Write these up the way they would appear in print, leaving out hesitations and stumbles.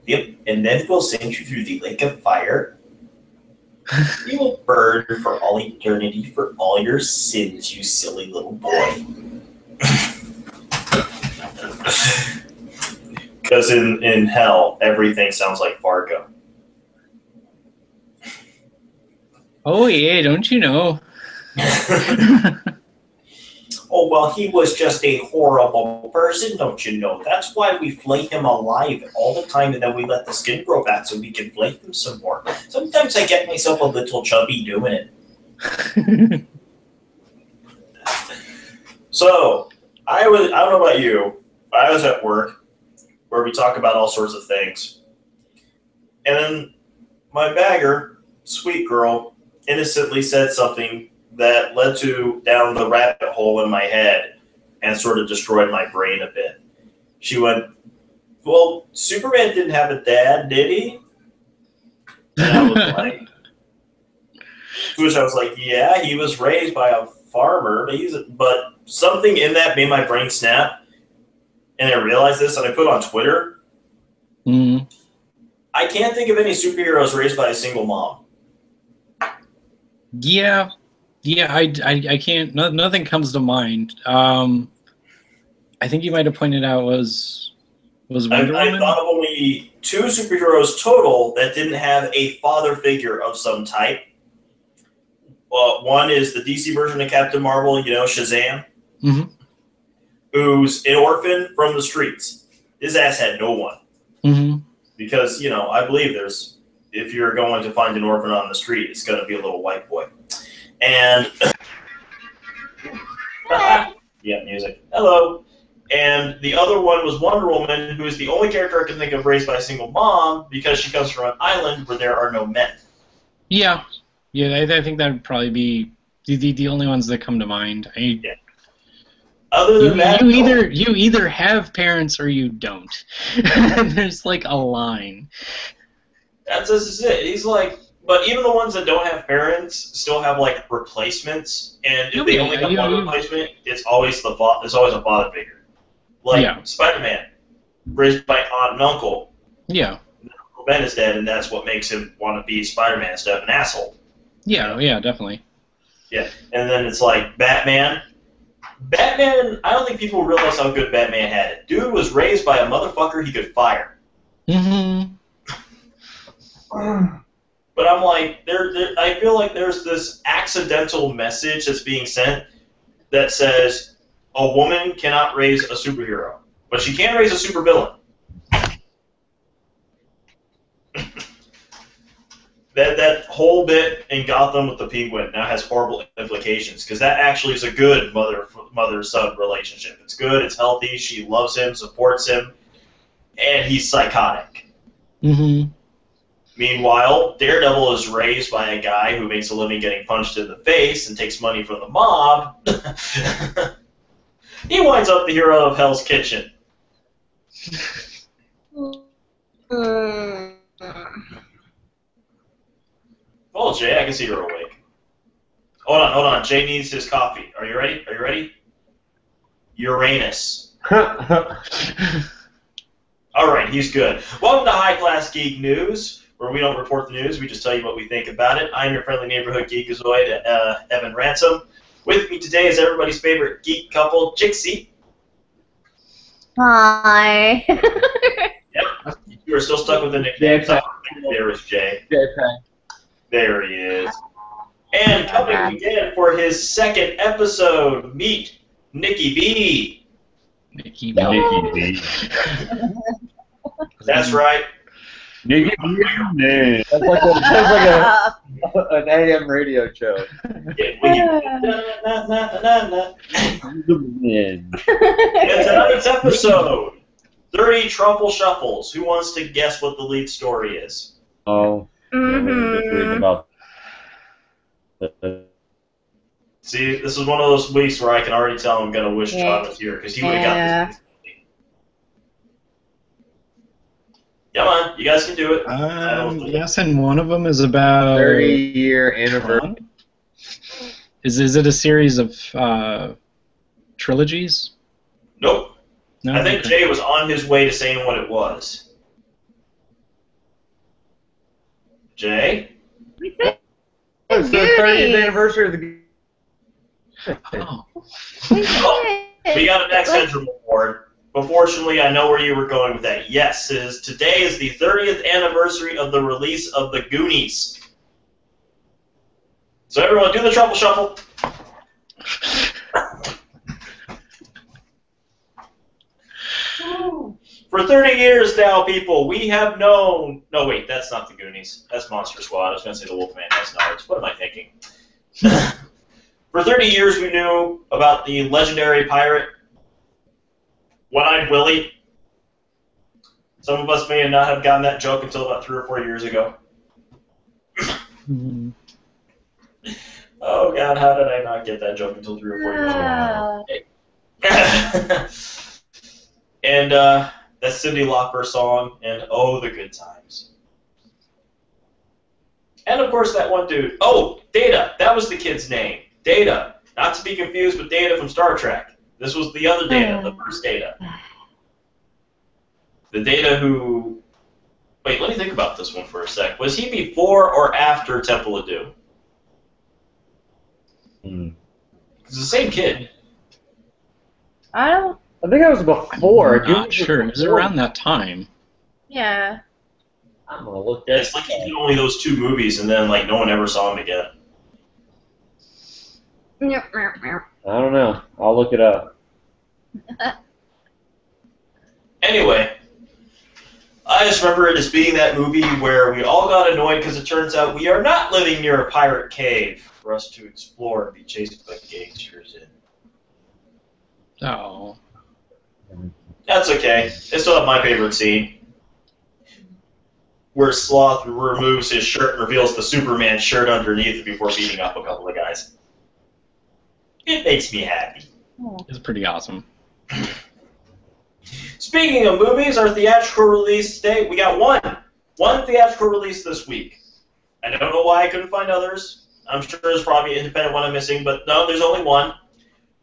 Yep, and then we'll send you through the lake of fire. You will burn for all eternity for all your sins, you silly little boy. Because in hell, everything sounds like Fargo. Oh, yeah, don't you know? Oh, well, he was just a horrible person, don't you know? That's why we flay him alive all the time, and then we let the skin grow back so we can flay him some more. Sometimes I get myself a little chubby doing it. So, I don't know about you, but I was at work where we talk about all sorts of things. And then my bagger, sweet girl, innocently said something that led to down the rabbit hole in my head and sort of destroyed my brain a bit. She went, well, Superman didn't have a dad, did he? And I was like, to which I was like, yeah, he was raised by a farmer, but something in that made my brain snap. And I realized this, and I put on Twitter. Mm. I can't think of any superheroes raised by a single mom. Yeah, I can't. Nothing comes to mind. I think you might have pointed out was Wonder Woman. I thought of only 2 superheroes total that didn't have a father figure of some type. One is the DC version of Captain Marvel, Shazam, who's an orphan from the streets. His ass had no one. Because, I believe if you're going to find an orphan on the street, it's going to be a little white boy. And, yeah, music. Hello. And the other one was Wonder Woman, who is the only character I can think of raised by a single mom because she comes from an island where there are no men. Yeah, I think that would probably be the only ones that come to mind. Yeah. Other than that, you either have parents or you don't. There's like a line. That's it. He's like, but even the ones that don't have parents still have like replacements, and if they only have one replacement, it's always a father figure. Like Spider-Man, raised by aunt and uncle. Yeah. Uncle Ben is dead, and that's what makes him want to be Spider-Man instead of an asshole. Yeah, yeah, definitely. Yeah, and then it's like Batman. Batman, I don't think people realize how good Batman had it. Dude was raised by a motherfucker he could fire. But I'm like, I feel like there's this accidental message that's being sent that says a woman cannot raise a superhero, but she can raise a supervillain. That whole bit in Gotham with the Penguin now has horrible implications because that actually is a good mother-son relationship. It's good, it's healthy, she loves him, supports him, and he's psychotic. Meanwhile, Daredevil is raised by a guy who makes a living getting punched in the face and takes money from the mob. He winds up the hero of Hell's Kitchen. Oh, Jay, I can see you're awake. Hold on. Jay needs his coffee. Are you ready? Uranus. All right, he's good. Welcome to High Class Geek News, where we don't report the news, we just tell you what we think about it. I'm your friendly neighborhood geekazoid, Evan Ransom. With me today is everybody's favorite geek couple, Jixie. Hi. Yep, you are still stuck with the nickname. There is Jay. There he is. And coming again for his second episode, meet Nikki B. Nikki B. That's right. Nikki B. That's like an AM radio show. In tonight's episode, 30 Truffle Shuffles. Who wants to guess what the lead story is? Oh. Just reading about See, this is one of those weeks where I can already tell I'm going to wish John was here, because he would have got this. Come on, you guys can do it. Yes, and one of them is about 30-year anniversary. Is it a series of trilogies? Nope. No? I think Jay was on his way to saying what it was. Jay? It's the 30th anniversary of the. Oh. Oh, we got an X Hedge award. But fortunately, I know where you were going with that. Yes, today is the 30th anniversary of the release of the Goonies. So everyone, do the Truffle Shuffle. For 30 years now, people, we have known... No, wait, that's not the Goonies. That's Monster Squad. I was going to say the Wolfman Has Nards. What am I thinking? For 30 years, we knew about the legendary pirate, One-Eyed Willie. Some of us may not have gotten that joke until about 3 or 4 years ago. Oh, God, how did I not get that joke until 3 or 4 years ago? And that Cyndi Lauper song, and oh, the good times. And, of course, that one dude. Oh, Data. That was the kid's name. Data. Not to be confused with Data from Star Trek. This was the other Data, the first Data. The Data who... Wait, let me think about this one for a sec. Was he before or after Temple of Doom? It's the same kid. I think that was before. I'm not sure. It was around that time. Yeah. I'm gonna look at. It's like he did only those 2 movies, and then like no one ever saw him again. I don't know. I'll look it up. Anyway, I just remember it as being that movie where we all got annoyed because it turns out we are not living near a pirate cave for us to explore and be chased by gangsters in. Oh. That's okay. It's still my favorite scene. Where Sloth removes his shirt and reveals the Superman shirt underneath before beating up a couple of guys. It makes me happy. It's pretty awesome. Speaking of movies, our theatrical release date, we got one theatrical release this week. I don't know why I couldn't find others. I'm sure there's probably an independent one I'm missing, but no, there's only one.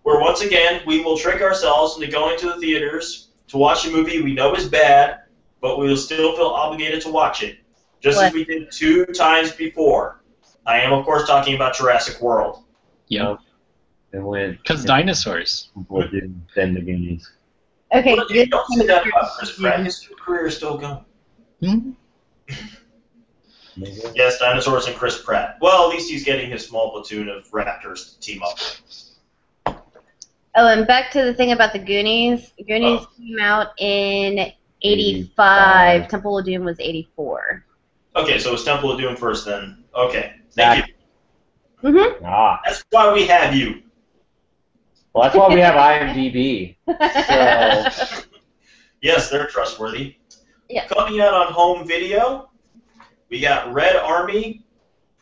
Where once again, we will trick ourselves into going to the theaters to watch a movie we know is bad, but we will still feel obligated to watch it. Just as we did 2 times before. I am, of course, talking about Jurassic World. Yep. Because dinosaurs. Then the Goonies. Okay. Well, don't say that about Chris Pratt. His career is still going. Hmm? Yes, dinosaurs and Chris Pratt. Well, at least he's getting his small platoon of raptors to team up with. Oh, and back to the thing about the Goonies. Goonies came out in 85. Temple of Doom was 84. Okay, so it was Temple of Doom first then. Okay, thank you. Mm-hmm. That's why we have you. Well, that's why we have IMDb. So. Yes, they're trustworthy. Yeah. Coming out on home video, we got Red Army,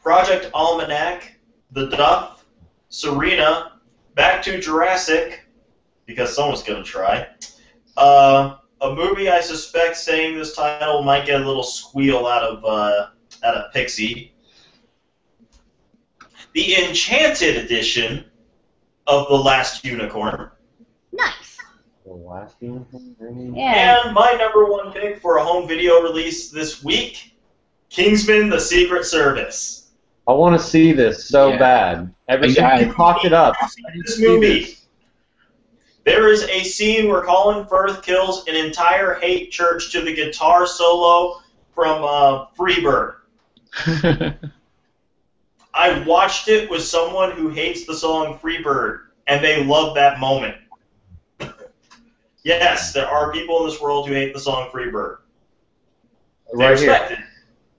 Project Almanac, The Duff, Serena, Back to Jurassic, because someone's going to try. A movie I suspect saying this title might get a little squeal out of Pixie. The Enchanted edition of The Last Unicorn. Nice. The Last Unicorn? Yeah. And my #1 pick for a home video release this week, Kingsman: The Secret Service. I want to see this so bad. Ever since you talked it up. This movie. There is a scene where Colin Firth kills an entire hate church to the guitar solo from Freebird. I watched it with someone who hates the song Freebird, and they love that moment. Yes, there are people in this world who hate the song Freebird. They respect it.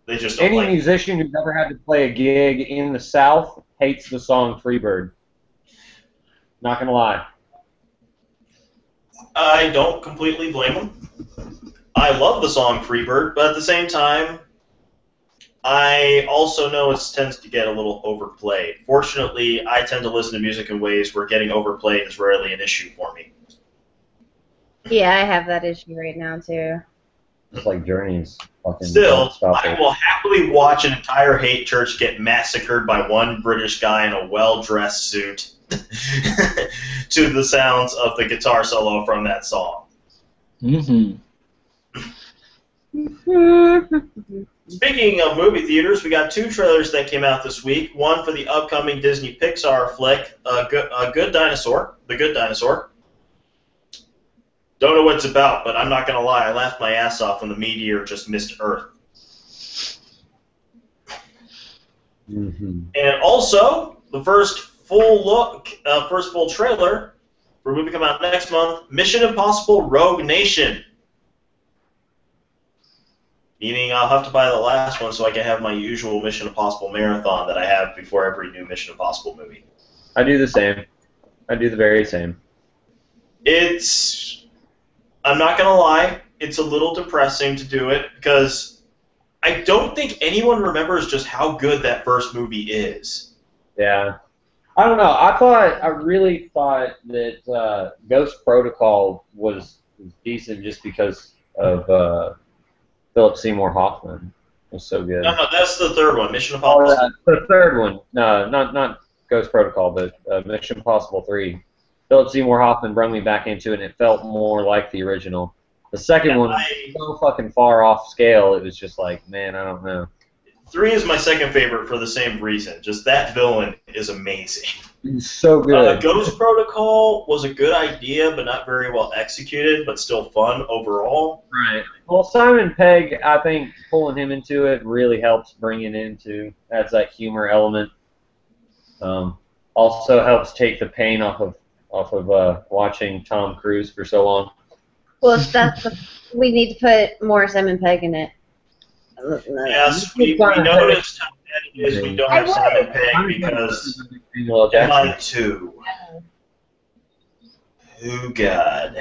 They just don't Any like musician who's ever had to play a gig in the South hates the song Freebird. Not gonna lie. I don't completely blame them. I love the song Freebird, but at the same time, I also know it tends to get a little overplayed. Fortunately, I tend to listen to music in ways where getting overplayed is rarely an issue for me. Yeah, I have that issue right now, too. It's like Journey's fucking... Still, I will happily watch an entire hate church get massacred by one British guy in a well-dressed suit to the sounds of the guitar solo from that song. Mm-hmm. Speaking of movie theaters, we got 2 trailers that came out this week. One for the upcoming Disney Pixar flick, Good Dinosaur, The Good Dinosaur. Don't know what it's about, but I'm not going to lie. I laughed my ass off when the meteor just missed Earth. Mm-hmm. And also, the first full trailer for a movie coming out next month, Mission Impossible Rogue Nation. Meaning I'll have to buy the last one so I can have my usual Mission Impossible marathon that I have before every new Mission Impossible movie. I do the same. I do the very same. I'm not going to lie, it's a little depressing to do it because I don't think anyone remembers just how good that first movie is. Yeah. I don't know. I really thought that Ghost Protocol was decent just because of Philip Seymour Hoffman. It was so good. No, that's the third one, Mission Impossible. The third one. No, not Ghost Protocol, but Mission Impossible 3. Philip Seymour Hoffman brought me back into it, and it felt more like the original. The second one was so fucking far off scale, it was just like, man, I don't know. 3 is my second favorite for the same reason. Just that villain is amazing. He's so good. Ghost Protocol was a good idea, but not very well executed, but still fun overall. Right. Well, Simon Pegg, I think pulling him into it really helps bring it into, adds that humor element. Also helps take the pain off of watching Tom Cruise for so long. Well, we need to put more Simon Pegg in it. Yes, we noticed how bad it is we don't have Simon Pegg because MI2. Oh, God.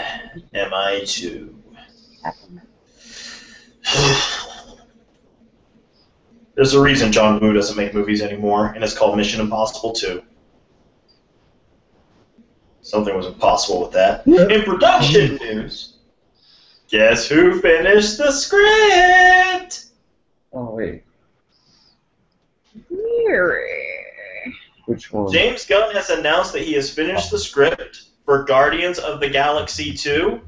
MI2. There's a reason John Woo doesn't make movies anymore, and it's called Mission Impossible 2. Something was impossible with that. In production news, guess who finished the script? Oh, wait. Which one? James Gunn has announced that he has finished the script for Guardians of the Galaxy 2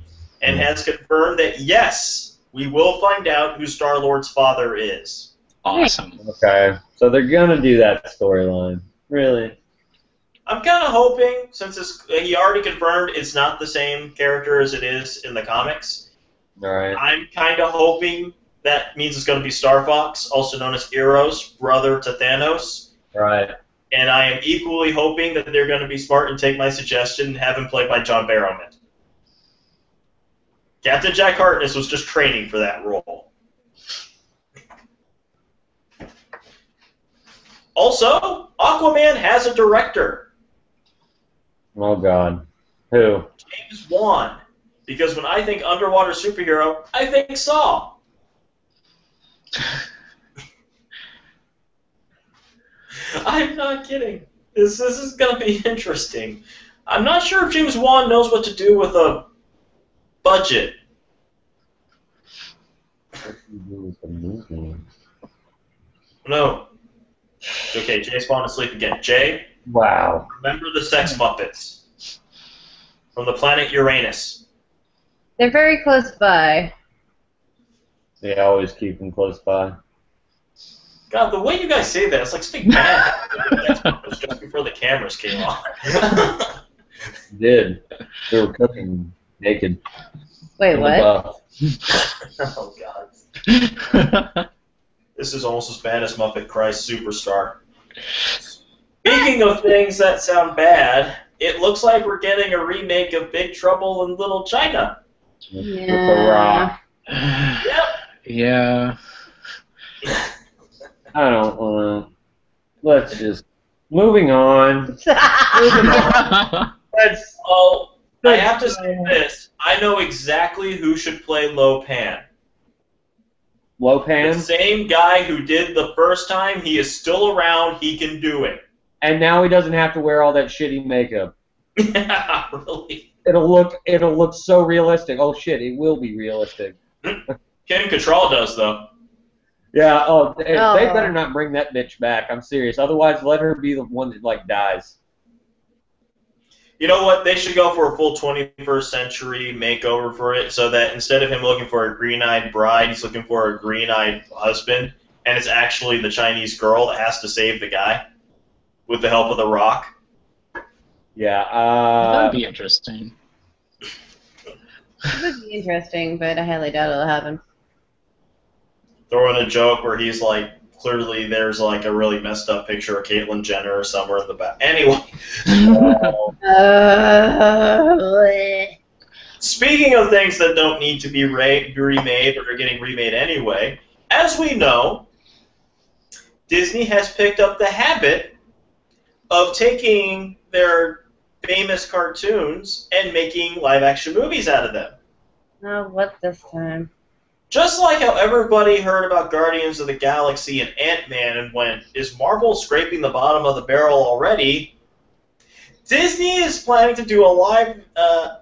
and has confirmed that, yes, we will find out who Star-Lord's father is. Awesome. Okay, so they're going to do that storyline. Really? I'm kind of hoping, since he already confirmed it's not the same character as it is in the comics, All right. I'm kind of hoping that means it's going to be Star Fox, also known as Eros, brother to Thanos. Right. And I am equally hoping that they're going to be smart and take my suggestion and have him played by John Barrowman. Captain Jack Harkness was just training for that role. Also, Aquaman has a director. Oh, God. Who? James Wan. Because when I think underwater superhero, I think Saw. I'm not kidding. This is going to be interesting. I'm not sure if James Wan knows what to do with a budget. No. Okay, Jay's falling asleep again. Jay? Wow. Remember the Sex Muppets from the planet Uranus. They're very close by. They always keep them close by. God, the way you guys say that, it's like something bad happened to the Sex Muppets just before the cameras came on. Did. They were cooking naked. Wait, what? Oh, God. This is almost as bad as Muppet Christ Superstar. Speaking of things that sound bad, it looks like we're getting a remake of Big Trouble in Little China. With the rock. Yep. Yeah. I don't want to. Let's just. Moving on. Let's. Oh, I have to say this. I know exactly who should play Lo Pan. Lopan. The same guy who did the first time, he is still around, he can do it. And now he doesn't have to wear all that shitty makeup. Yeah, really. It'll look so realistic. Oh shit, it will be realistic. Kim Cattrall does though. Yeah, they better not bring that bitch back. I'm serious. Otherwise, let her be the one that like dies. You know what? They should go for a full 21st century makeover for it, so that instead of him looking for a green-eyed bride, he's looking for a green-eyed husband, and it's actually the Chinese girl that has to save the guy with the help of The Rock. Yeah. That would be interesting. It would be interesting, but I highly doubt it'll happen. Throw in a joke where he's like, clearly there's like a really messed up picture of Caitlyn Jenner somewhere in the back. Anyway. Speaking of things that don't need to be remade but are getting remade anyway, as we know, Disney has picked up the habit of taking their famous cartoons and making live-action movies out of them. Oh, what this time? Just like how everybody heard about Guardians of the Galaxy and Ant-Man and went, is Marvel scraping the bottom of the barrel already? Disney is planning to do a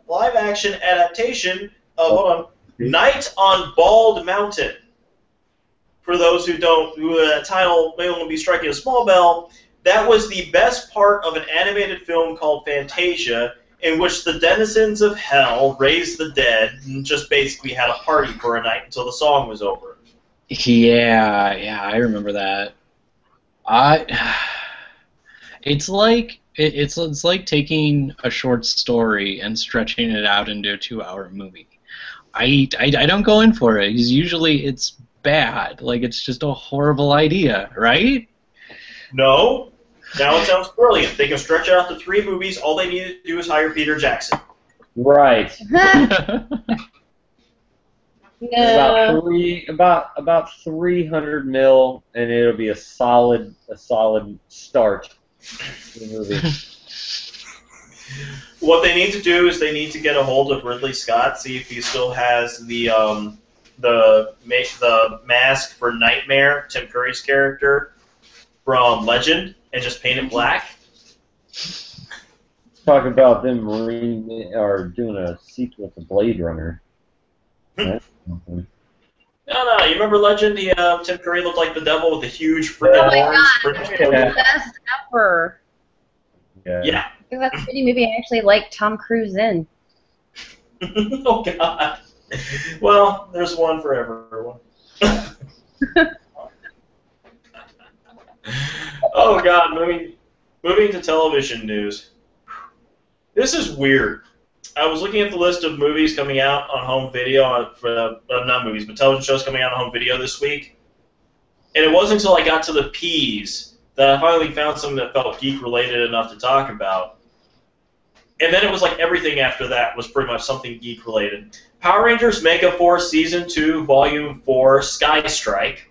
live-action adaptation of Night on Bald Mountain. For those who don't, the title may only be striking a small bell, that was the best part of an animated film called Fantasia, in which the denizens of hell raised the dead and just basically had a party for a night until the song was over. Yeah, I remember that. It's like taking a short story and stretching it out into a 2-hour movie. I don't go in for it because usually it's bad. Like, it's just a horrible idea, right? No. Now it sounds brilliant. They can stretch it out to 3 movies. All they need to do is hire Peter Jackson. Right. No. About 300 mil, and it'll be a solid start to the movie. What they need to do is they need to get a hold of Ridley Scott, see if he still has the mask for Nightmare, Tim Curry's character from Legend, and just paint it black. Talk about them doing a sequel to Blade Runner. No, you remember Legend? Tim Curry looked like the devil with the huge freaking Oh my horns. God. Best ever. Yeah. I think that's a pretty movie I actually like Tom Cruise in. Oh, God. Well, there's one for everyone. Oh, God. Moving to television news. This is weird. I was looking at the list of movies coming out on home video, not movies, but television shows coming out on home video this week. And it wasn't until I got to the P's that I finally found something that felt geek-related enough to talk about. And then it was like everything after that was pretty much something geek-related. Power Rangers Mega Force Season 2, Volume 4, Sky Strike.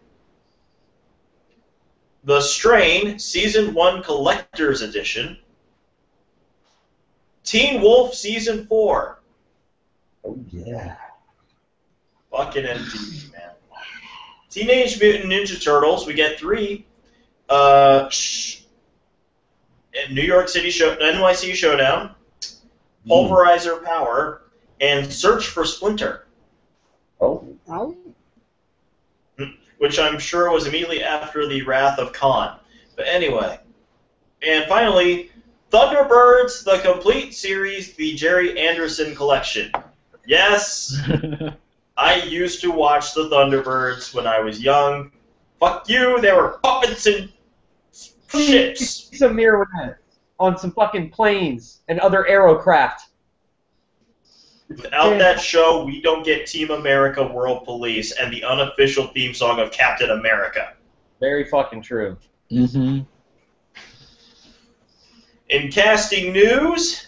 The Strain, Season 1 Collector's Edition. Teen Wolf Season 4. Oh, yeah. Fucking MTV, man. Teenage Mutant Ninja Turtles, we get 3. New York City NYC Showdown. Pulverizer Power. And Search for Splinter. Oh. Which I'm sure was immediately after the Wrath of Khan. But anyway. And finally, Thunderbirds, the complete series, the Jerry Anderson collection. Yes, I used to watch the Thunderbirds when I was young. Fuck you, they were puppets and ships. Some mirror with that on some fucking planes and other aerocraft. Without that show, we don't get Team America World Police and the unofficial theme song of Captain America. Very fucking true. Mm-hmm. In casting news,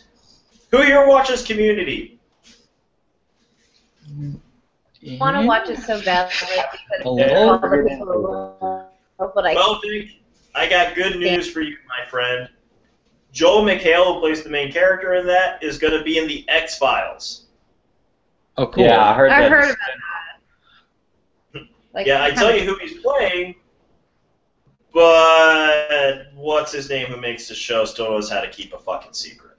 who here watches Community? I want to watch it so badly. Hello? Well, Dick, I got good news for you, my friend. Joel McHale, who plays the main character in that, is going to be in the X-Files. Oh, cool. Yeah, I heard I that. heard about that. Like, Yeah, I tell you who he's playing, but what's his name who makes the show still knows how to keep a fucking secret.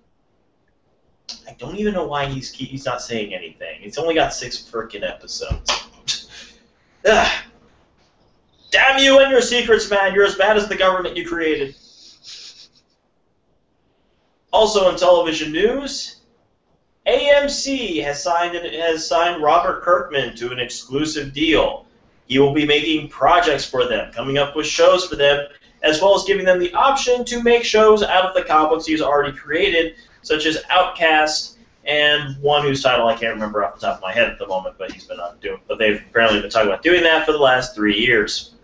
I don't even know why he's not saying anything. It's only got 6 frickin' episodes. Ugh. Damn you and your secrets, man. You're as bad as the government you created. Also in television news, AMC has signed Robert Kirkman to an exclusive deal. He will be making projects for them, coming up with shows for them, as well as giving them the option to make shows out of the comic books he's already created, such as Outcast and one whose title I can't remember off the top of my head at the moment, but he's been on doing. But they've apparently been talking about doing that for the last 3 years.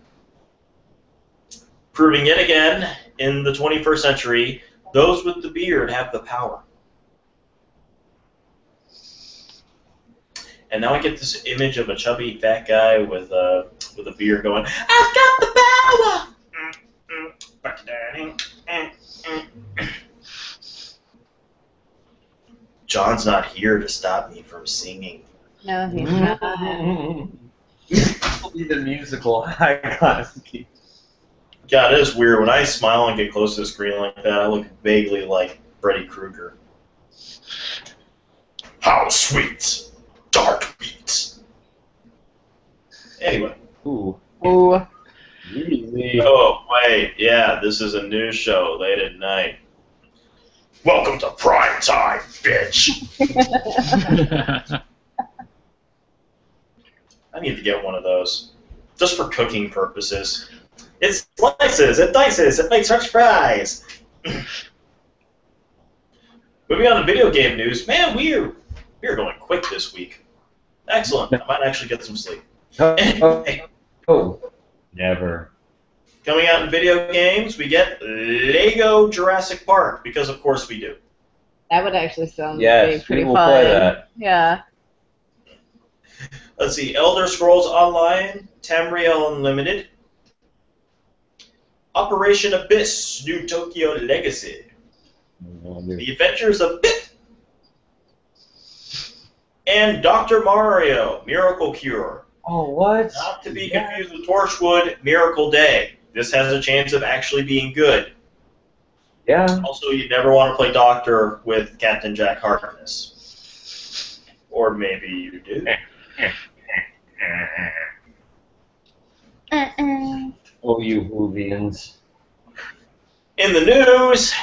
Proving yet again, in the 21st century, those with the beard have the power. And now I get this image of a chubby fat guy with a beard going, "I've got the power!" John's not here to stop me from singing. No, he's not. It'll be the musical High Class Geek. God, it is weird. When I smile and get close to the screen like that, I look vaguely like Freddy Krueger. How sweet, dark beats. Anyway. Ooh. Ooh. Really? Oh, wait. Yeah, this is a news show late at night. Welcome to prime time, bitch. I need to get one of those. Just for cooking purposes. It slices, it dices, it makes French fries. Moving on to video game news. Man, we're going quick this week. Excellent. I might actually get some sleep. Anyway, Never. coming out in video games, we get Lego Jurassic Park, because of course we do. That would actually sound Yes, pretty we will fun. play that. Yeah. Let's see, Elder Scrolls Online, Tamriel Unlimited, Operation Abyss, New Tokyo Legacy, The Adventures of Bit, and Dr. Mario, Miracle Cure. Oh, what? Not to be confused with Torchwood, Miracle Day. This has a chance of actually being good. Yeah. Also, you never want to play Doctor with Captain Jack Harkness. Or maybe you do. Oh, you Hoovians. In the news,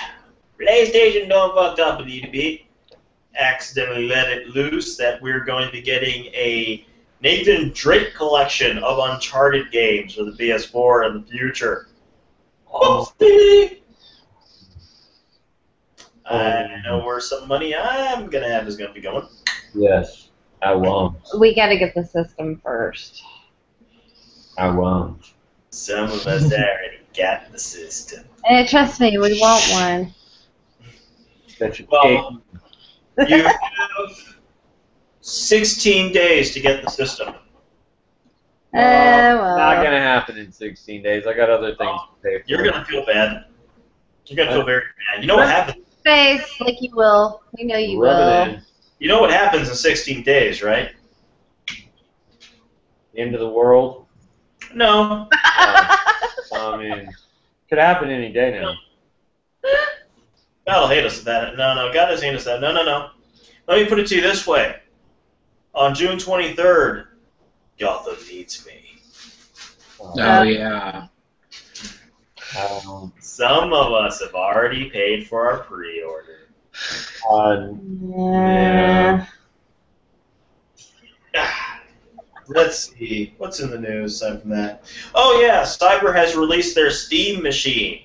PlayStation done fucked up a little bit. Accidentally let it loose that we're going to be getting a Nathan Drake collection of Uncharted games for the PS4 in the future. Oh. I know where some money I'm going to have is going to be going. Yes, I won't. We gotta get the system first. I won't. Some of us already got the system. And trust me, we want one. That you Well, you have 16 days to get the system. Well. Not gonna happen in 16 days. I got other things to pay for. You're going to feel bad. You're going to feel very bad. You know what happens? Face, like you will. We know you Rub will. it in. You know what happens in 16 days, right? End of the world. No. I mean, could happen any day now. God will hate us at that. No, God doesn't hate us at that. No. Let me put it to you this way. On June 23rd, Gotham needs me. Oh, yeah. Some of us have already paid for our pre-order. Yeah. Let's see. What's in the news aside from that? Oh, yeah. Cyber has released their Steam machine.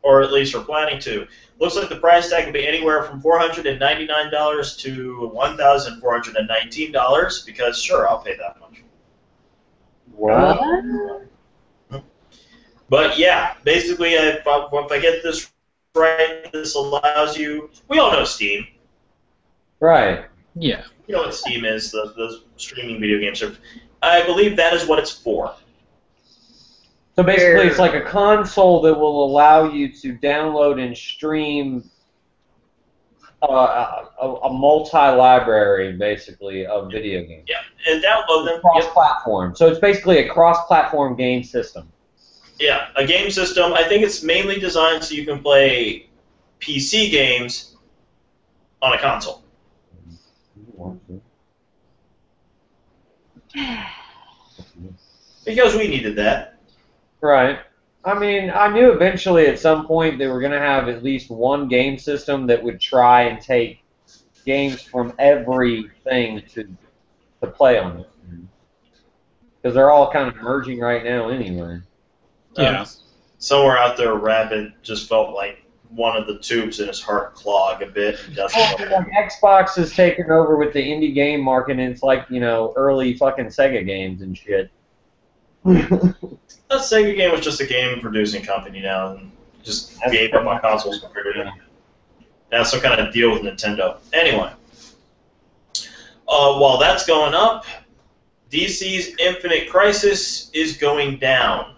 Or at least we're planning to. Looks like the price tag will be anywhere from $499 to $1,419 because, sure, I'll pay that much. What? But, yeah, basically, if I get this right, this allows you... We all know Steam. Right. Yeah. You know what Steam is, the streaming video game service. I believe that is what it's for. So basically, it's like a console that will allow you to download and stream a multi-library, basically, of video games. Yeah, and download them. Cross-platform. So it's basically a cross-platform game system. Yeah, a game system. I think it's mainly designed so you can play PC games on a console. Because we needed that. Right. I mean, I knew eventually at some point they were going to have at least one game system that would try and take games from everything to play on it. because they're all kind of merging right now anyway. Yeah. Somewhere out there, Rabbit just felt like one of the tubes in his heart clog a bit. Xbox is taking over with the indie game market, and it's like, early fucking Sega games and shit. That Sega game was just a game producing company now, and just gave up on consoles compared to it. Now some kind of deal with Nintendo. Anyway, while that's going up, DC's Infinite Crisis is going down.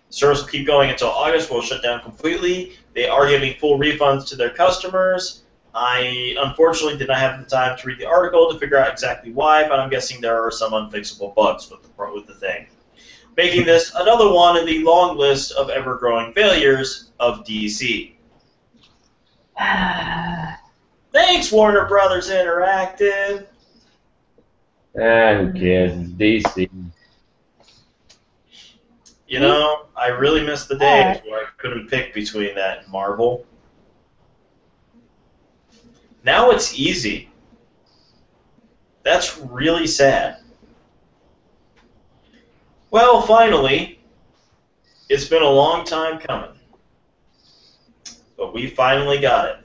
Service will keep going until August. Will shut down completely. They are giving full refunds to their customers. I unfortunately did not have the time to read the article to figure out exactly why, but I'm guessing there are some unfixable bugs with the thing, making this another one in the long list of ever-growing failures of DC. Thanks, Warner Brothers Interactive. Who cares? It's DC. You know, I really miss the days where I couldn't pick between that and Marvel. Now it's easy. That's really sad. Well, finally, it's been a long time coming. But we finally got it.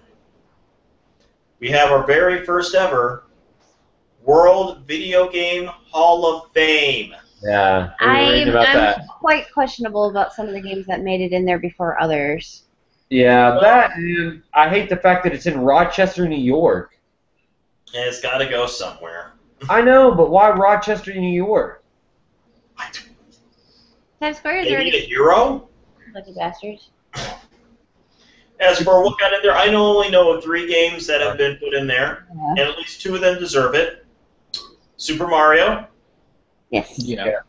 We have our very first ever World Video Game Hall of Fame. Yeah, I'm that. quite questionable about some of the games that made it in there before others. Yeah, that, and I hate the fact that it's in Rochester, New York. And it's got to go somewhere. I know, but why Rochester, New York? Times Square is They already need a hero? lucky bastards. As for what got in there, I only know of 3 games that have been put in there, Yeah. and at least 2 of them deserve it. Super Mario Yes. Yeah.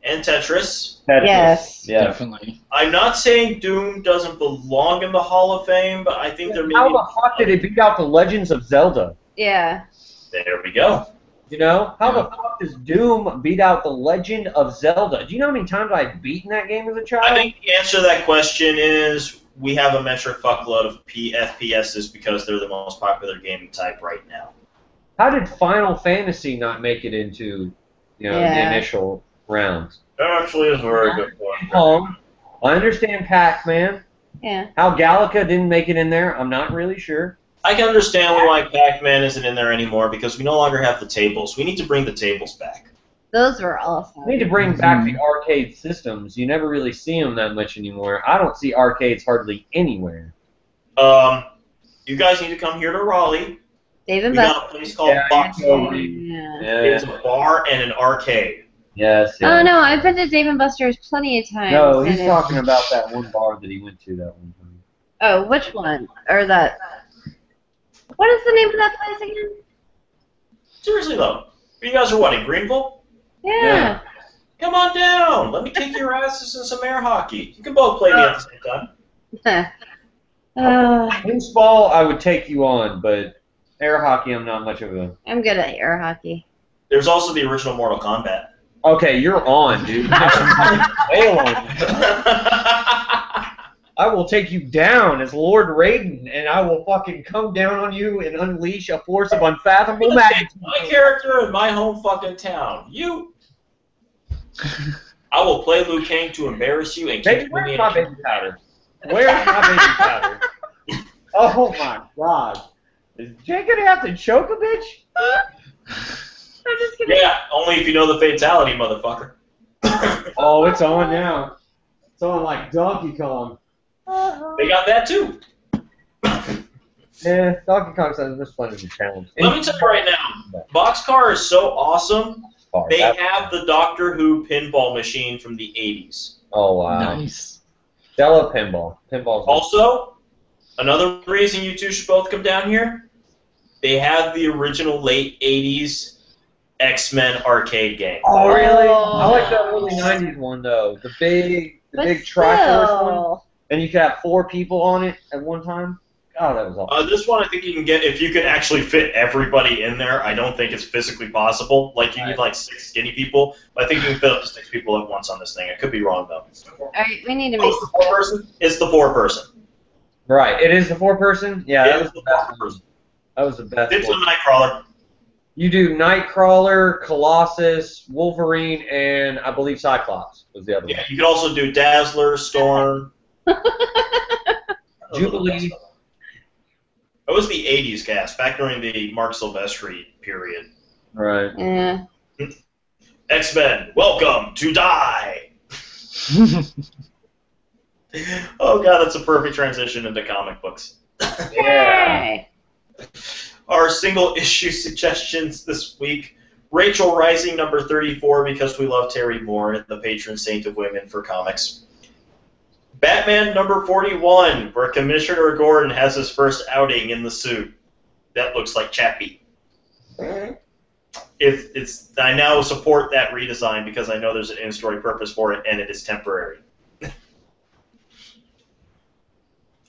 and Tetris. Yes. Yeah. Definitely. I'm not saying Doom doesn't belong in the Hall of Fame, but I think there may How be... the fuck did it beat out the Legends of Zelda? Yeah. There we go. You know? How the fuck does Doom beat out the Legend of Zelda? Do you know how many times I've beaten that game as a child? I think the answer to that question is we have a metric fuckload of FPSs because they're the most popular gaming type right now. How did Final Fantasy not make it into, the initial rounds? That actually is a very good point. I understand Pac-Man. Yeah. How Galaga didn't make it in there, I'm not really sure. I can understand why Pac-Man isn't in there anymore because we no longer have the tables. We need to bring the tables back. Those were awesome. We need to bring back the arcade systems. You never really see them that much anymore. I don't see arcades hardly anywhere. You guys need to come here to Raleigh. Dave and We got a place called Box Bar. Yeah. It's a bar and an arcade. Yes. Oh no, I've been to Dave and Buster's plenty of times. No, he's and it's- talking about that one bar that he went to that one time. Oh, which one? Or that? What is the name of that place again? Seriously though, you guys are what, in Greenville? Yeah. Come on down. Let me kick your asses in some air hockey. You can both play me at the same time. Baseball, I would take you on, but air hockey, I'm not much of a... I'm good at air hockey. There's also the original Mortal Kombat. Okay, you're on, dude. Bail on you. I will take you down as Lord Raiden, and I will fucking come down on you and unleash a force of unfathomable magnitude. My character in my home fucking town. You. I will play Liu Kang to embarrass you and keep you Where's in my baby powder? Where's my baby powder? Oh my god. Is Jay gonna have to choke a bitch? I'm just kidding. Yeah, only if you know the fatality, motherfucker. Oh, it's on now. It's on like Donkey Kong. They got that too. Yeah, Donkey Kong's as fun as a challenge. Let me tell you right now, Boxcar is so awesome. They have the Doctor Who pinball machine from the 80s. Oh wow. Nice. Stella pinball. Pinball's Also, another reason you two should both come down here, they have the original late 80s X-Men arcade game. Oh really? I like that early 90s one though. The big Triforce one. And you could have 4 people on it at one time. Oh, that was awesome. This one I think you can get, if you can actually fit everybody in there, I don't think it's physically possible. Like, you need like 6 skinny people, but I think you can fit up to 6 people at once on this thing. I could be wrong, though. Alright, we need to Oh, make... it's the 4-person? It's the 4-person. Right, it is the 4-person? Yeah, It that is was the the best 4-person. one. That was the best It's one. a Nightcrawler. You do Nightcrawler, Colossus, Wolverine, and I believe Cyclops was the other Yeah, one. you could also do Dazzler, Storm. Jubilee. It was the 80s cast, back during the Mark Silvestri period. Right. Yeah. X-Men, welcome to die! Oh god, that's a perfect transition into comic books. Yeah. Our single issue suggestions this week: Rachel Rising number 34, because we love Terry Moore, the patron saint of women for comics. Batman number 41, where Commissioner Gordon has his first outing in the suit. That looks like Chappie. I now support that redesign because I know there's an in-story purpose for it, and it is temporary.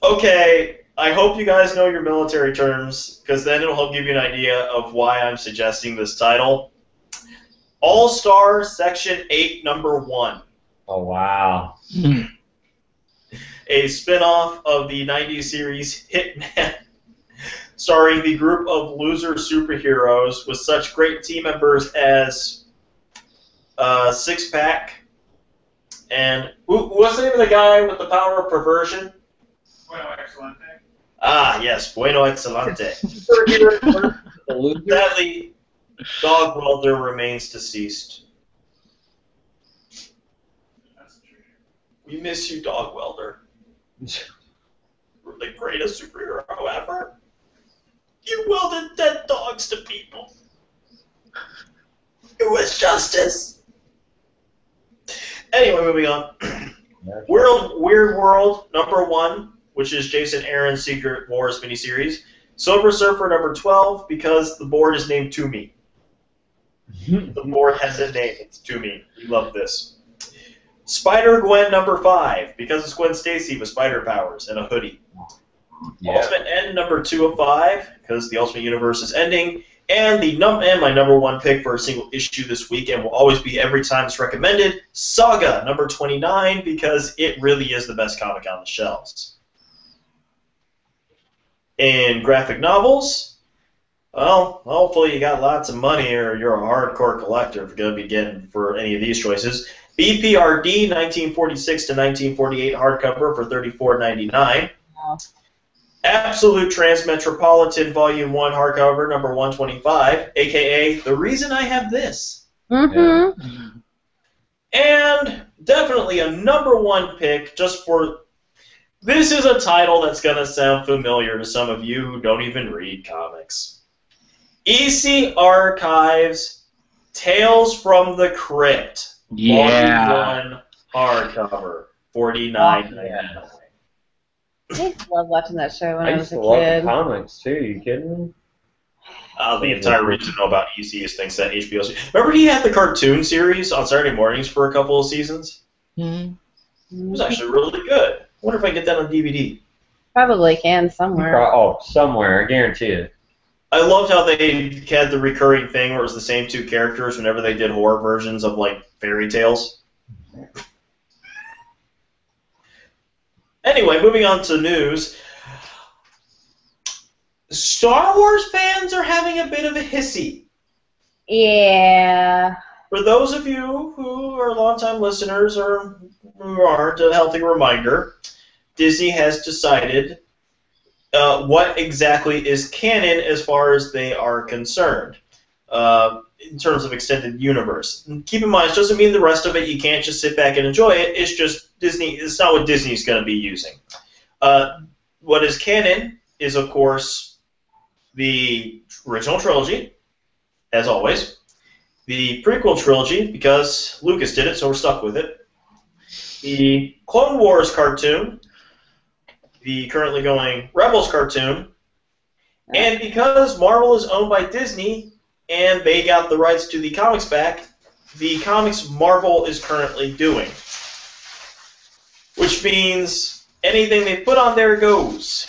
Okay, I hope you guys know your military terms, because then it'll help give you an idea of why I'm suggesting this title. All-Star Section 8, number 1. Oh, wow. A spin-off of the 90s series Hitman, starring the group of loser superheroes with such great team members as Six Pack and what's the name of the guy with the power of perversion? Bueno Excelente. Ah, yes, Bueno Excelente. Sadly, Dog Welder remains deceased. That's true. We miss you, Dog Welder. You're the greatest superhero ever. You welded dead dogs to people. It was justice. Anyway, moving on. Weird World number 1, which is Jason Aaron's Secret Wars miniseries. Silver Surfer number 12, because the board is named To Me. The board has a name. It's To Me. We love this. Spider-Gwen number 5, because it's Gwen Stacy with spider powers and a hoodie. Yeah. Ultimate End number 2 of 5, because the Ultimate Universe is ending. And my number 1 pick for a single issue this week, and will always be every time it's recommended, Saga number 29, because it really is the best comic on the shelves. In graphic novels, well, hopefully you got lots of money or you're a hardcore collector if you're going to be getting for any of these choices. BPRD 1946 to 1948 hardcover for $34.99. Wow. Absolute Transmetropolitan Volume 1 hardcover number 125, a.k.a. The Reason I Have This. Mm-hmm. And definitely a number 1 pick just for... This is a title that's going to sound familiar to some of you who don't even read comics. EC Archives, Tales from the Crypt. Yeah. Volume 1 hardcover, $49.99. I used to love watching that show when I I used was a to love the kid. comics, too. You kidding me? The entire reason to know about EC is thanks to that HBO. Remember he had the cartoon series on Saturday mornings for a couple of seasons? It was actually really good. I wonder if I can get that on DVD. Probably can somewhere. Oh, somewhere. I guarantee it. I loved how they had the recurring thing where it was the same 2 characters whenever they did horror versions of, like, fairy tales. Anyway, moving on to news. Star Wars fans are having a bit of a hissy. Yeah. For those of you who are longtime listeners or who aren't, a healthy reminder, Disney has decided what exactly is canon as far as they are concerned in terms of extended universe. And keep in mind, it doesn't mean the rest of it, you can't just sit back and enjoy it. It's just Disney. It's not what Disney's going to be using. What is canon is, of course, the original trilogy, as always. The prequel trilogy, because Lucas did it, so we're stuck with it. The Clone Wars cartoon, the currently going Rebels cartoon, and because Marvel is owned by Disney and they got the rights to the comics back, the comics Marvel is currently doing. Which means anything they put on there goes.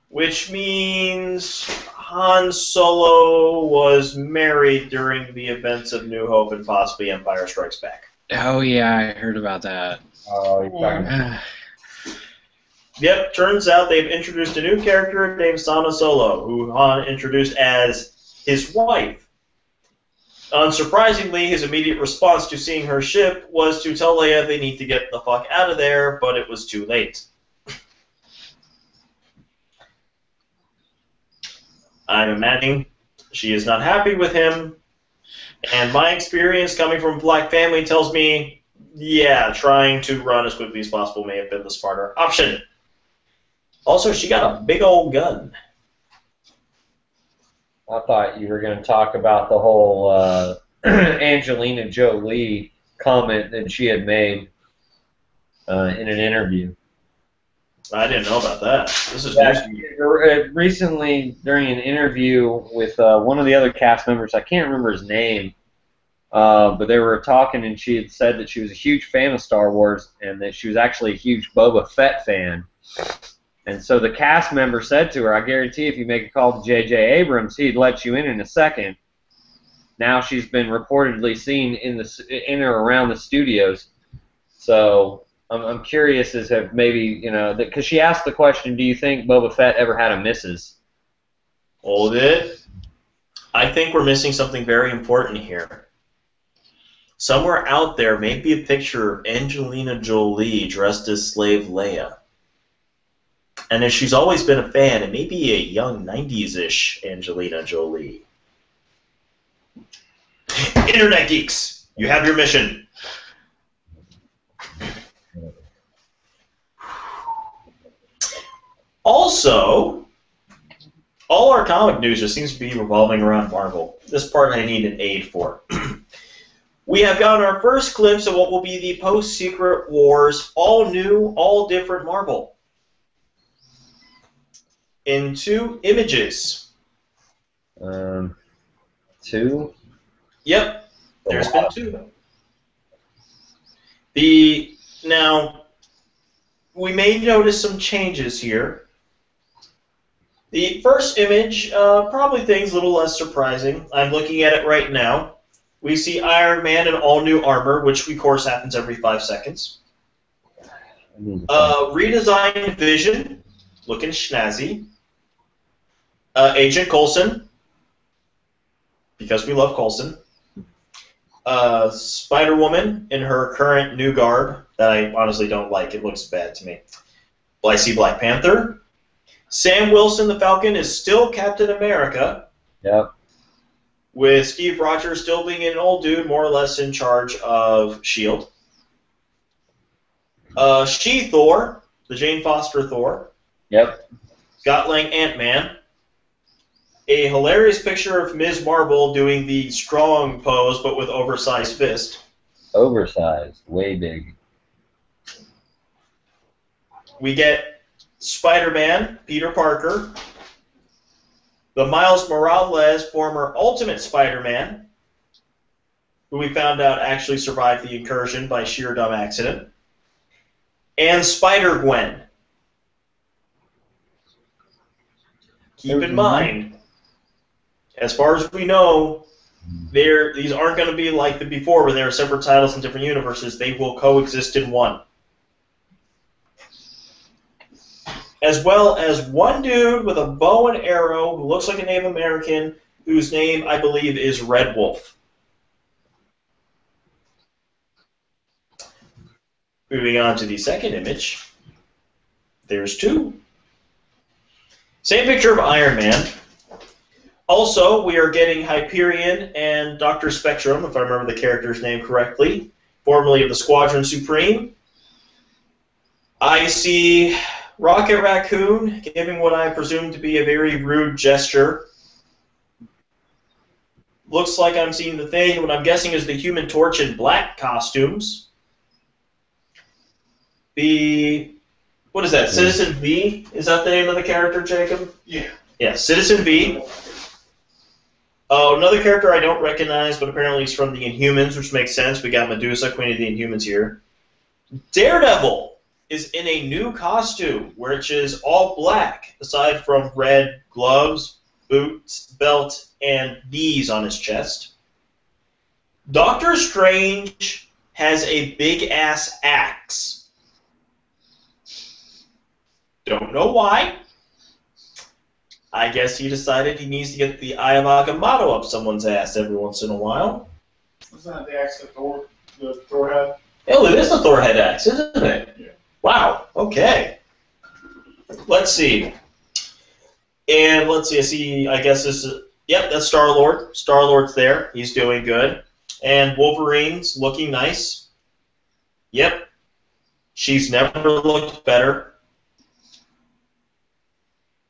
Which means Han Solo was married during the events of New Hope and possibly Empire Strikes Back. Oh yeah, I heard about that. Oh, you're talking Yep, turns out they've introduced a new character named Sana Solo, who Han introduced as his wife. Unsurprisingly, his immediate response to seeing her ship was to tell Leia they need to get the fuck out of there, but it was too late. I'm imagining she is not happy with him, and my experience coming from a black family tells me, yeah, trying to run as quickly as possible may have been the smarter option. Also, she got a big old gun. I thought you were going to talk about the whole Angelina Jolie comment that she had made in an interview. I didn't know about that. This is Yeah, news to me. recently, during an interview with one of the other cast members, I can't remember his name, but they were talking, and she had said that she was a huge fan of Star Wars and that she was actually a huge Boba Fett fan. And so the cast member said to her, I guarantee if you make a call to J.J. Abrams, he'd let you in a second. Now she's been reportedly seen in or around the studios. So I'm curious as if maybe, you know, because she asked the question, do you think Boba Fett ever had a missus? Hold it. I think we're missing something very important here. Somewhere out there may be a picture of Angelina Jolie dressed as slave Leia. And if she's always been a fan, it may be a young 90s-ish Angelina Jolie. Internet geeks, you have your mission. Also, all our comic news just seems to be revolving around Marvel. This part I need an aid for. We have gotten our first glimpse of what will be the post-Secret Wars, all new, all different Marvel. In 2 images. 2? Yep, there's been 2. Now, we may notice some changes here. The first image, probably things a little less surprising. I'm looking at it right now. We see Iron Man in all new armor, which of course happens every 5 seconds. Redesigned Vision, looking snazzy. Agent Coulson, because we love Coulson. Spider-Woman in her current new garb that I honestly don't like. It looks bad to me. Well, I see Black Panther. Sam Wilson, the Falcon, is still Captain America. Yep. With Steve Rogers still being an old dude, more or less in charge of S.H.I.E.L.D. She-Thor, the Jane Foster Thor. Yep. Scott Lang Ant-Man. A hilarious picture of Ms. Marvel doing the strong pose, but with oversized fist. Oversized, way big. We get Spider-Man, Peter Parker. The Miles Morales, former Ultimate Spider-Man, who we found out actually survived the incursion by sheer dumb accident. And Spider-Gwen. Keep in mind, as far as we know, these aren't going to be like the before, where there are separate titles in different universes. They will coexist in one. As well as one dude with a bow and arrow who looks like a Native American, whose name, I believe, is Red Wolf. Moving on to the second image, there's 2. Same picture of Iron Man. Also, we are getting Hyperion and Dr. Spectrum, if I remember the character's name correctly, formerly of the Squadron Supreme. I see Rocket Raccoon giving what I presume to be a very rude gesture. Looks like I'm seeing the thing, what I'm guessing is the Human Torch in black costumes. What is that, Citizen V? Is that the name of the character, Jacob? Yeah. Yeah, Citizen V. Oh, another character I don't recognize, but apparently he's from the Inhumans, which makes sense. We got Medusa, Queen of the Inhumans here. Daredevil is in a new costume, which is all black, aside from red gloves, boots, belt, and knees on his chest. Doctor Strange has a big-ass axe. Don't know why. I guess he decided he needs to get the Eye of Agamotto up someone's ass every once in a while. Isn't that the axe that the Thor had? Oh, it is the Thor head axe, isn't it? Yeah. Wow, okay. Let's see. And let's see, I guess this is, yep, that's Star-Lord. Star-Lord's there. He's doing good. And Wolverine's looking nice. Yep. She's never looked better.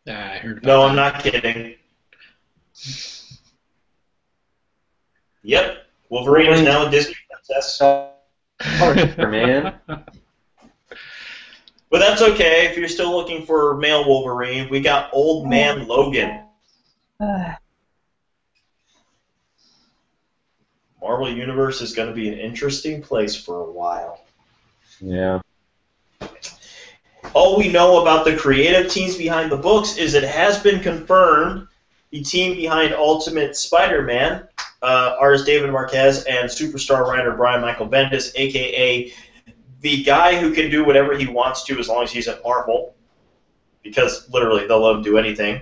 I heard about No, that. I'm not kidding. Yep. Wolverine is now a Disney princess. Man. But that's okay. If you're still looking for male Wolverine, we got Old Man Logan. Marvel Universe is going to be an interesting place for a while. Yeah. All we know about the creative teams behind the books is it has been confirmed the team behind Ultimate Spider-Man, artist David Marquez, and superstar writer Brian Michael Bendis, a.k.a. the guy who can do whatever he wants to as long as he's at Marvel, because literally they'll let him do anything.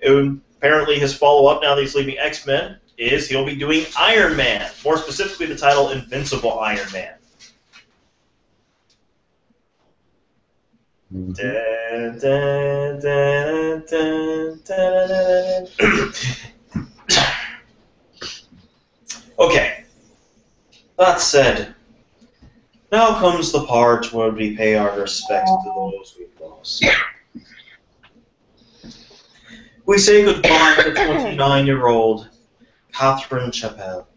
And apparently his follow-up, now that he's leaving X-Men, is he'll be doing Iron Man, more specifically the title Invincible Iron Man. Mhm. Dun, dun, dun, dun, dun, dun, dun. Okay. That said, now comes the part where we pay our respects to those we've lost. We say goodbye to 29-year-old Catherine Chappell,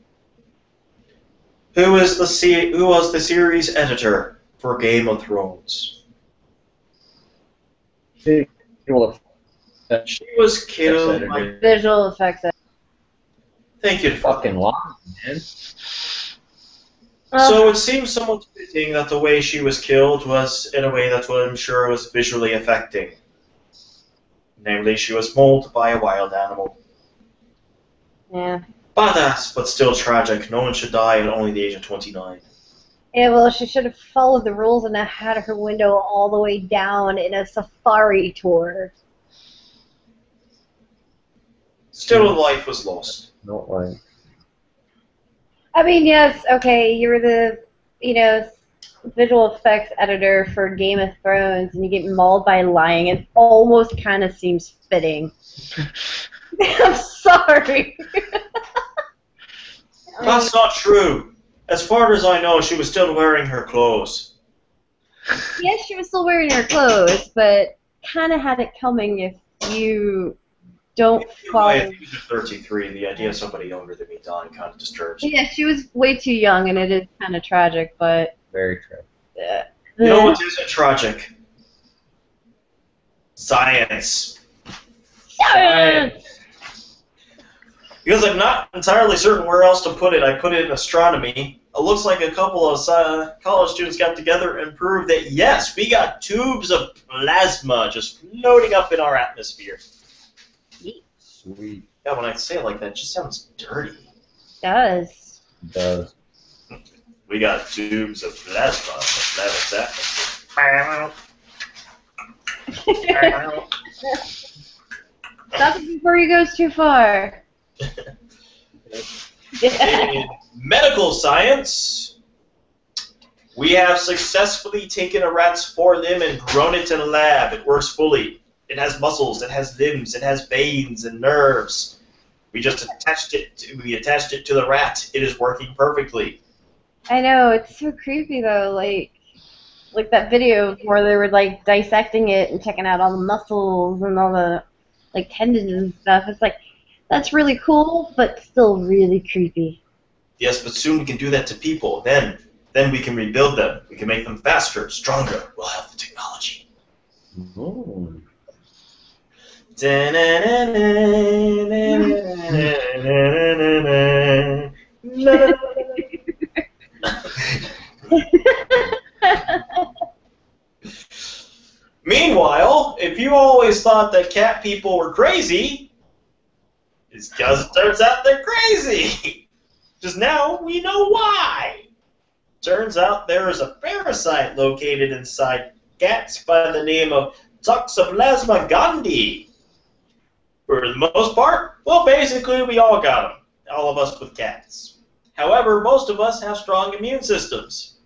who was the series editor for Game of Thrones. She was killed by... Visual effects. Thank you. Fucking lie, man. So it seems somewhat fitting that the way she was killed was in a way that I'm sure was visually affecting. Namely, she was mauled by a wild animal. Yeah. Badass, but still tragic. No one should die at only the age of 29. Yeah, well, she should have followed the rules and had her window all the way down in a safari tour. Still, life was lost. Not like. I mean, yes, okay, you were the, visual effects editor for Game of Thrones, and you get mauled by a lion. It almost kind of seems fitting. I'm sorry. That's not true. As far as I know, she was still wearing her clothes. Yes, she was still wearing her clothes, but kind of had it coming if you don't follow. At the age of 33, the idea of somebody younger than me dying kind of disturbs me. Yeah, she was way too young, and it is kind of tragic, but... Very true. You know what isn't tragic? Science. Because I'm not entirely certain where else to put it. I put it in astronomy. It looks like a couple of college students got together and proved that, yes, we got tubes of plasma just floating up in our atmosphere. Sweet. Yeah, when I say it like that, it just sounds dirty. It does. It does. We got tubes of plasma in the planet's atmosphere. Stop it before he goes too far. In medical science, we have successfully taken a rat's forelimb and grown it in a lab. It works fully. It has muscles, it has limbs, it has veins and nerves. We just attached it to the rat. It is working perfectly. I know, it's so creepy though, like that video where they were like dissecting it and checking out all the muscles and all the like tendons and stuff. It's like, that's really cool, but still really creepy. Yes, but soon we can do that to people. Then we can rebuild them. We can make them faster, stronger. We'll have the technology. Ooh. Meanwhile, if you always thought that cat people were crazy, it's because it turns out they're crazy. Just now we know why. Turns out there is a parasite located inside cats by the name of Toxoplasma gondii. For the most part, well, basically, we all got them. All of us with cats. However, most of us have strong immune systems.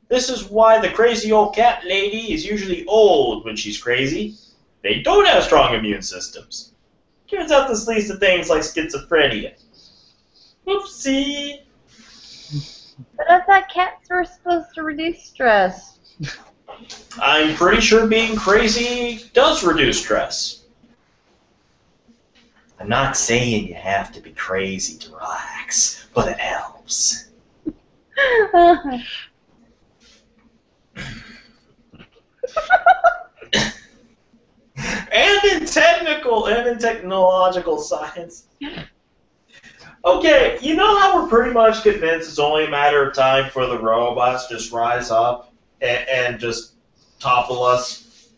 This is why the crazy old cat lady is usually old when she's crazy. They don't have strong immune systems. Turns out this leads to things like schizophrenia. Whoopsie. But I thought cats were supposed to reduce stress. I'm pretty sure being crazy does reduce stress. I'm not saying you have to be crazy to relax, but it helps. And in technological science. Okay, you know how we're pretty much convinced it's only a matter of time for the robots just rise up and just topple us?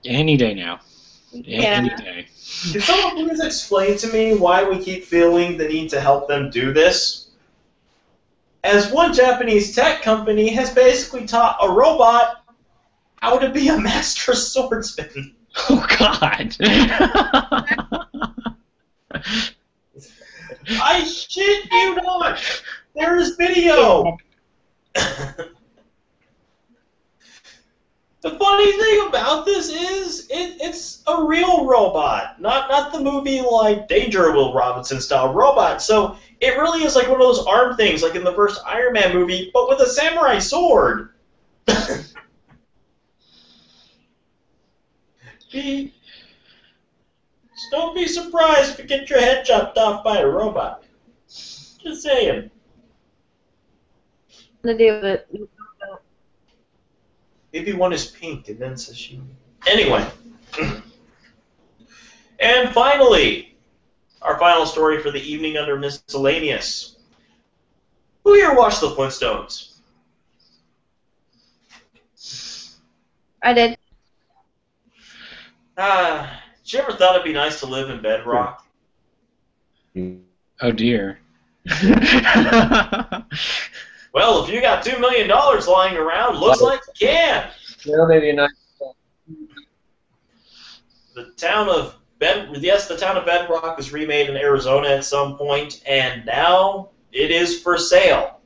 Any day now. Yeah. Any day. Can someone please explain to me why we keep feeling the need to help them do this? As one Japanese tech company has basically taught a robot how to be a master swordsman. Oh, God. I shit you not! There is video! The funny thing about this is it's a real robot, not the movie like Danger Will Robinson style robot. So it really is like one of those arm things, like in the first Iron Man movie, but with a samurai sword. Don't be surprised if you get your head chopped off by a robot. Just saying. To do with it. Maybe one is pink and then sashimi. Anyway. And finally, our final story for the evening under miscellaneous. Who here watched the Flintstones? I did. Did you ever thought it'd be nice to live in Bedrock? Oh, dear. Well, if you got $2 million lying around, looks like you can. Yeah, maybe a nice. The town of Bedrock was remade in Arizona at some point, and now it is for sale.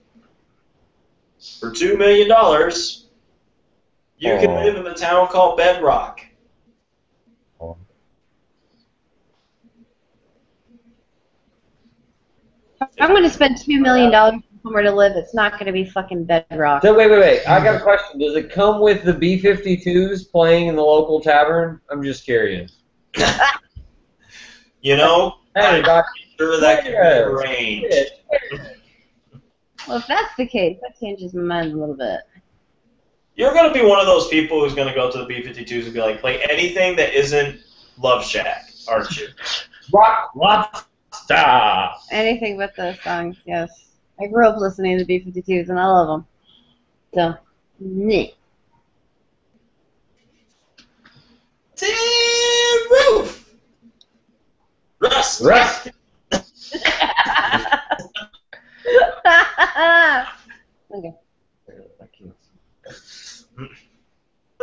For $2 million, you can live in the town called Bedrock. I'm going to spend $2 million somewhere to live. It's not going to be fucking Bedrock. So wait. I got a question. Does it come with the B-52s playing in the local tavern? I'm just curious. You know, Hey, I'm sure that can be arranged. Well, if that's the case, that changes my mind a little bit. You're going to be one of those people who's going to go to the B-52s and be like, play anything that isn't Love Shack, aren't you? Rock. Stop. Anything but those songs, yes. I grew up listening to the B-52s, and I love them. So, meh. Tin Roof! Rust! Okay.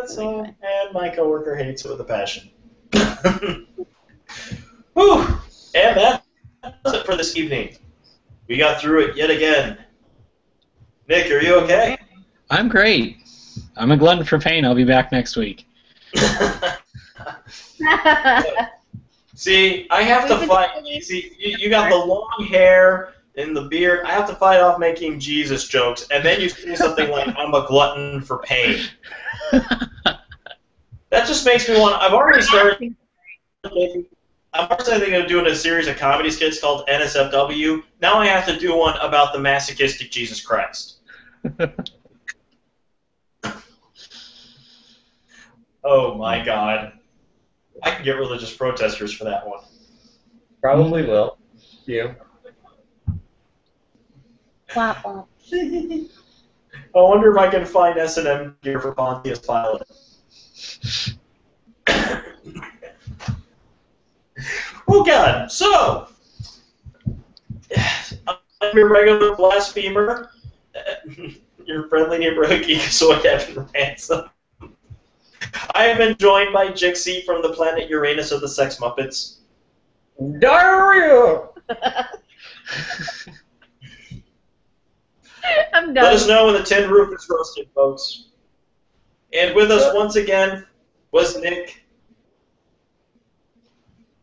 So, and my coworker hates it with a passion. Whew! And that's it for this evening. We got through it yet again. Nick, are you okay? I'm great. I'm a glutton for pain. I'll be back next week. See, I have to fight. See, you got the long hair and the beard. I have to fight off making Jesus jokes, and then you say something like, I'm a glutton for pain. That just makes me want. I'm already thinking of doing a series of comedy skits called NSFW. Now I have to do one about the masochistic Jesus Christ. Oh my God. I can get religious protesters for that one. Probably will. You. Wah, wah. I wonder if I can find S&M gear for Pontius Pilate. Oh God! So, I'm your regular blasphemer, your friendly neighborhood geekazoid, Evan Ransom. I have been joined by Jixie from the planet Uranus of the Sex Muppets. Diarrhea! I'm done. Let us know when the tin roof is roasted, folks. And with us once again was Nick,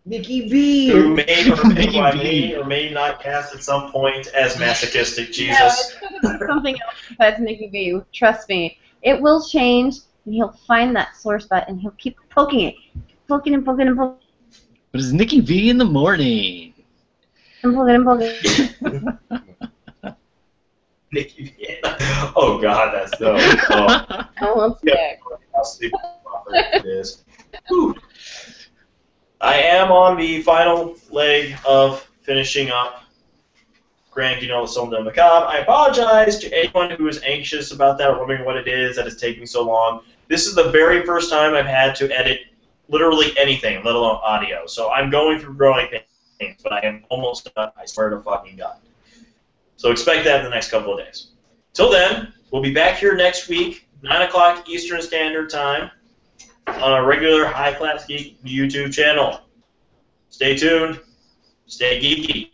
Nicky B. who may or may, Nicky well, B. may or may not cast at some point as masochistic No, Jesus. it's going to be something else besides Nicky B. Trust me. It will change, and he'll find that sore spot, and he'll keep poking it. Poking and poking and poking But it's Nicky V in the morning. and poking and poking. Nicky, oh God, that's dope. Oh, I won't stay. how stupid it is. Whew. I am on the final leg of finishing up Grand Guignol Somme de Macabre. I apologize to anyone who is anxious about that or wondering what it is that is taking so long. This is the very first time I've had to edit literally anything, let alone audio. So I'm going through growing pains, but I am almost done. I swear to fucking God. So expect that in the next couple of days. Till then, we'll be back here next week, 9 o'clock Eastern Standard Time, on our regular High Class Geek YouTube channel. Stay tuned. Stay geeky.